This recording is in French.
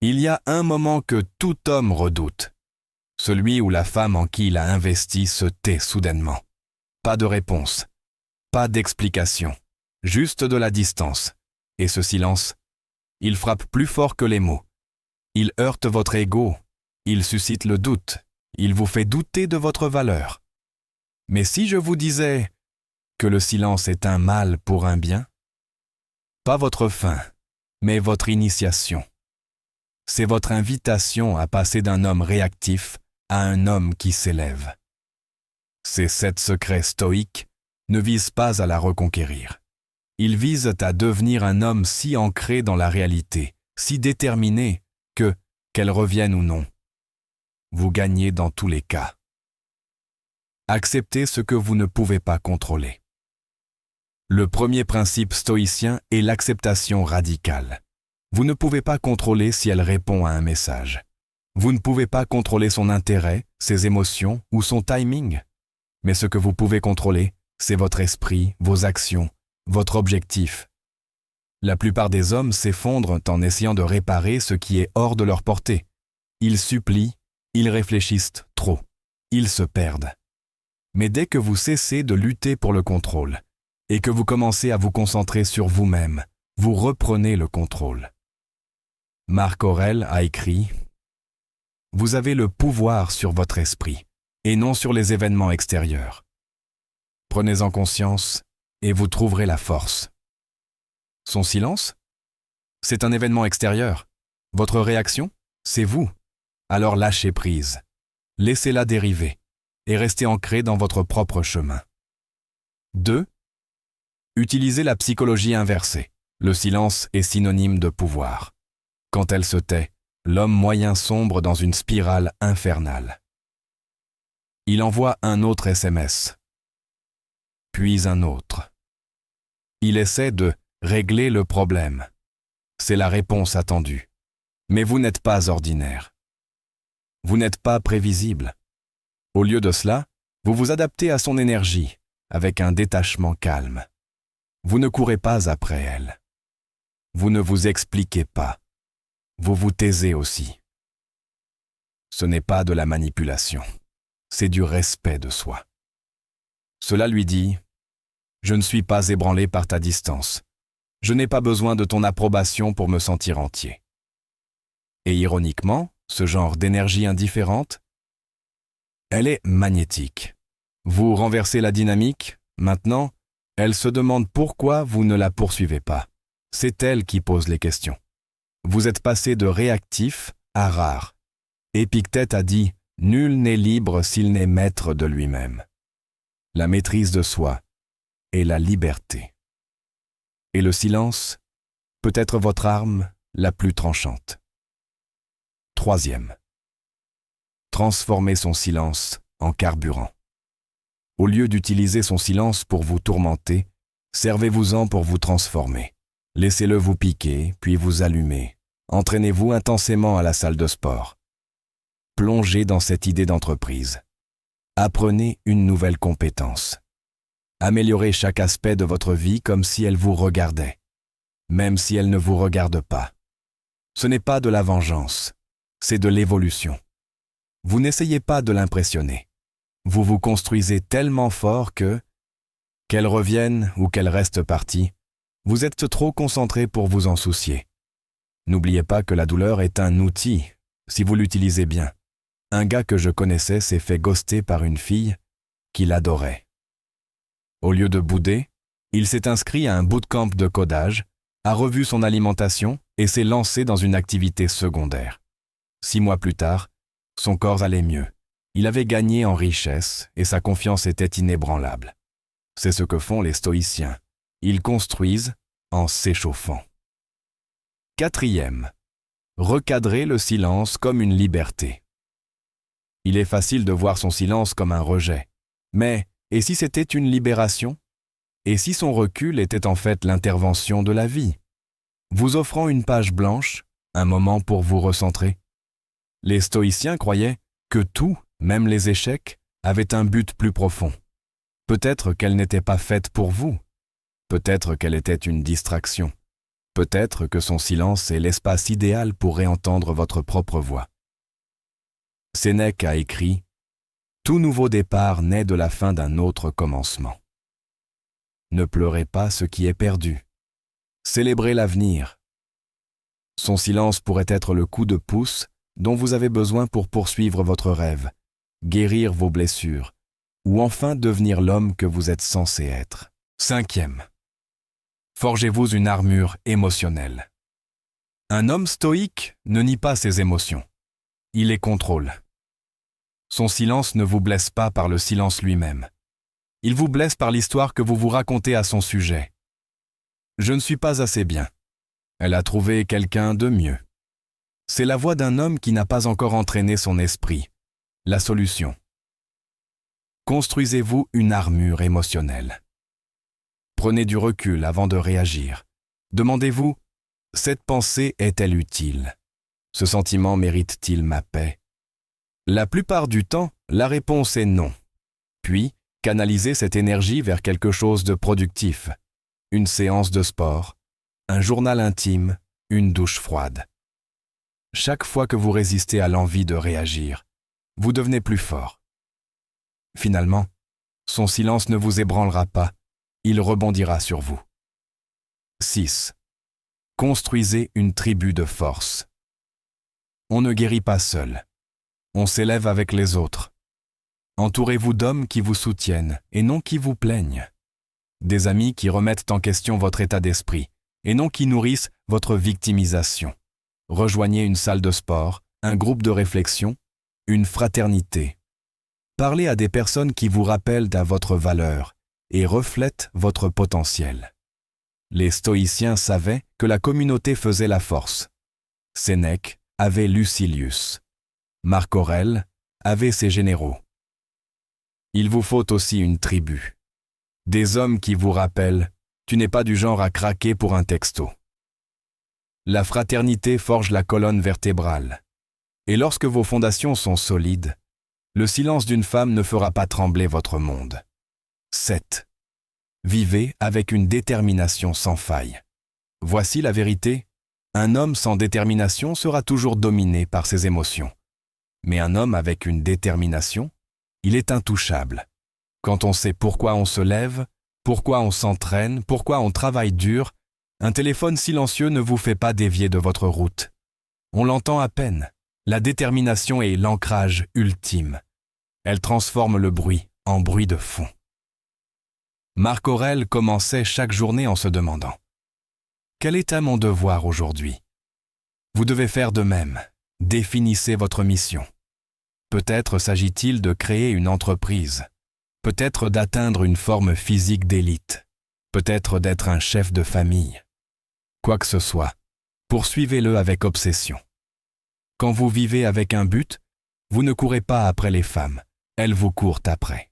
Il y a un moment que tout homme redoute, celui où la femme en qui il a investi se tait soudainement. Pas de réponse, pas d'explication, juste de la distance. Et ce silence, il frappe plus fort que les mots. Il heurte votre ego, il suscite le doute, il vous fait douter de votre valeur. Mais si je vous disais que le silence est un mal pour un bien, pas votre fin, mais votre initiation. C'est votre invitation à passer d'un homme réactif à un homme qui s'élève. Ces 7 secrets stoïques ne visent pas à la reconquérir. Ils visent à devenir un homme si ancré dans la réalité, si déterminé que, qu'elle revienne ou non, vous gagnez dans tous les cas. Acceptez ce que vous ne pouvez pas contrôler. Le premier principe stoïcien est l'acceptation radicale. Vous ne pouvez pas contrôler si elle répond à un message. Vous ne pouvez pas contrôler son intérêt, ses émotions ou son timing. Mais ce que vous pouvez contrôler, c'est votre esprit, vos actions, votre objectif. La plupart des hommes s'effondrent en essayant de réparer ce qui est hors de leur portée. Ils supplient, ils réfléchissent trop, ils se perdent. Mais dès que vous cessez de lutter pour le contrôle et que vous commencez à vous concentrer sur vous-même, vous reprenez le contrôle. Marc Aurèle a écrit « Vous avez le pouvoir sur votre esprit et non sur les événements extérieurs. Prenez-en conscience et vous trouverez la force. » Son silence? C'est un événement extérieur. Votre réaction? C'est vous. Alors lâchez prise. Laissez-la dériver et restez ancré dans votre propre chemin. 2. Utilisez la psychologie inversée. Le silence est synonyme de pouvoir. Quand elle se tait, l'homme moyen sombre dans une spirale infernale. Il envoie un autre SMS, puis un autre. Il essaie de régler le problème. C'est la réponse attendue. Mais vous n'êtes pas ordinaire. Vous n'êtes pas prévisible. Au lieu de cela, vous vous adaptez à son énergie, avec un détachement calme. Vous ne courez pas après elle. Vous ne vous expliquez pas. Vous vous taisez aussi. Ce n'est pas de la manipulation, c'est du respect de soi. Cela lui dit « Je ne suis pas ébranlé par ta distance. Je n'ai pas besoin de ton approbation pour me sentir entier. » Et ironiquement, ce genre d'énergie indifférente, elle est magnétique. Vous renversez la dynamique, maintenant, elle se demande pourquoi vous ne la poursuivez pas. C'est elle qui pose les questions. Vous êtes passé de réactif à rare. Épictète a dit « Nul n'est libre s'il n'est maître de lui-même ». La maîtrise de soi est la liberté. Et le silence peut être votre arme la plus tranchante. 3. Transformez son silence en carburant. Au lieu d'utiliser son silence pour vous tourmenter, servez-vous-en pour vous transformer. Laissez-le vous piquer, puis vous allumer. Entraînez-vous intensément à la salle de sport. Plongez dans cette idée d'entreprise. Apprenez une nouvelle compétence. Améliorez chaque aspect de votre vie comme si elle vous regardait, même si elle ne vous regarde pas. Ce n'est pas de la vengeance, c'est de l'évolution. Vous n'essayez pas de l'impressionner. Vous vous construisez tellement fort que, qu'elle revienne ou qu'elle reste partie, vous êtes trop concentré pour vous en soucier. N'oubliez pas que la douleur est un outil, si vous l'utilisez bien. Un gars que je connaissais s'est fait ghoster par une fille qu'il adorait. Au lieu de bouder, il s'est inscrit à un bootcamp de codage, a revu son alimentation et s'est lancé dans une activité secondaire. 6 mois plus tard, son corps allait mieux. Il avait gagné en richesse et sa confiance était inébranlable. C'est ce que font les stoïciens. Ils construisent en s'échauffant. 4. Recadrer le silence comme une liberté. Il est facile de voir son silence comme un rejet. Mais, et si c'était une libération? Et si son recul était en fait l'intervention de la vie? Vous offrant une page blanche, un moment pour vous recentrer? Les stoïciens croyaient que tout, même les échecs, avaient un but plus profond. Peut-être qu'elle n'était pas faite pour vous. Peut-être qu'elle était une distraction. Peut-être que son silence est l'espace idéal pour réentendre votre propre voix. Sénèque a écrit « Tout nouveau départ naît de la fin d'un autre commencement. Ne pleurez pas ce qui est perdu. Célébrez l'avenir. Son silence pourrait être le coup de pouce dont vous avez besoin pour poursuivre votre rêve, guérir vos blessures, ou enfin devenir l'homme que vous êtes censé être. 5e. Forgez-vous une armure émotionnelle. Un homme stoïque ne nie pas ses émotions. Il les contrôle. Son silence ne vous blesse pas par le silence lui-même. Il vous blesse par l'histoire que vous vous racontez à son sujet. Je ne suis pas assez bien. Elle a trouvé quelqu'un de mieux. C'est la voix d'un homme qui n'a pas encore entraîné son esprit. La solution. Construisez-vous une armure émotionnelle. Prenez du recul avant de réagir. Demandez-vous, cette pensée est-elle utile? Ce sentiment mérite-t-il ma paix? La plupart du temps, la réponse est non. Puis, canalisez cette énergie vers quelque chose de productif. Une séance de sport, un journal intime, une douche froide. Chaque fois que vous résistez à l'envie de réagir, vous devenez plus fort. Finalement, son silence ne vous ébranlera pas, il rebondira sur vous. 6. Construisez une tribu de force. On ne guérit pas seul. On s'élève avec les autres. Entourez-vous d'hommes qui vous soutiennent et non qui vous plaignent. Des amis qui remettent en question votre état d'esprit et non qui nourrissent votre victimisation. Rejoignez une salle de sport, un groupe de réflexion, une fraternité. Parlez à des personnes qui vous rappellent à votre valeur et reflètent votre potentiel. Les stoïciens savaient que la communauté faisait la force. Sénèque avait Lucilius. Marc Aurèle avait ses généraux. Il vous faut aussi une tribu. Des hommes qui vous rappellent « tu n'es pas du genre à craquer pour un texto ». La fraternité forge la colonne vertébrale. Et lorsque vos fondations sont solides, le silence d'une femme ne fera pas trembler votre monde. 7. Vivez avec une détermination sans faille. Voici la vérité. Un homme sans détermination sera toujours dominé par ses émotions. Mais un homme avec une détermination, il est intouchable. Quand on sait pourquoi on se lève, pourquoi on s'entraîne, pourquoi on travaille dur, un téléphone silencieux ne vous fait pas dévier de votre route. On l'entend à peine. La détermination est l'ancrage ultime. Elle transforme le bruit en bruit de fond. Marc Aurèle commençait chaque journée en se demandant « Quel est mon devoir aujourd'hui ?» Vous devez faire de même. Définissez votre mission. Peut-être s'agit-il de créer une entreprise. Peut-être d'atteindre une forme physique d'élite. Peut-être d'être un chef de famille. Quoi que ce soit, poursuivez-le avec obsession. Quand vous vivez avec un but, vous ne courez pas après les femmes, elles vous courent après.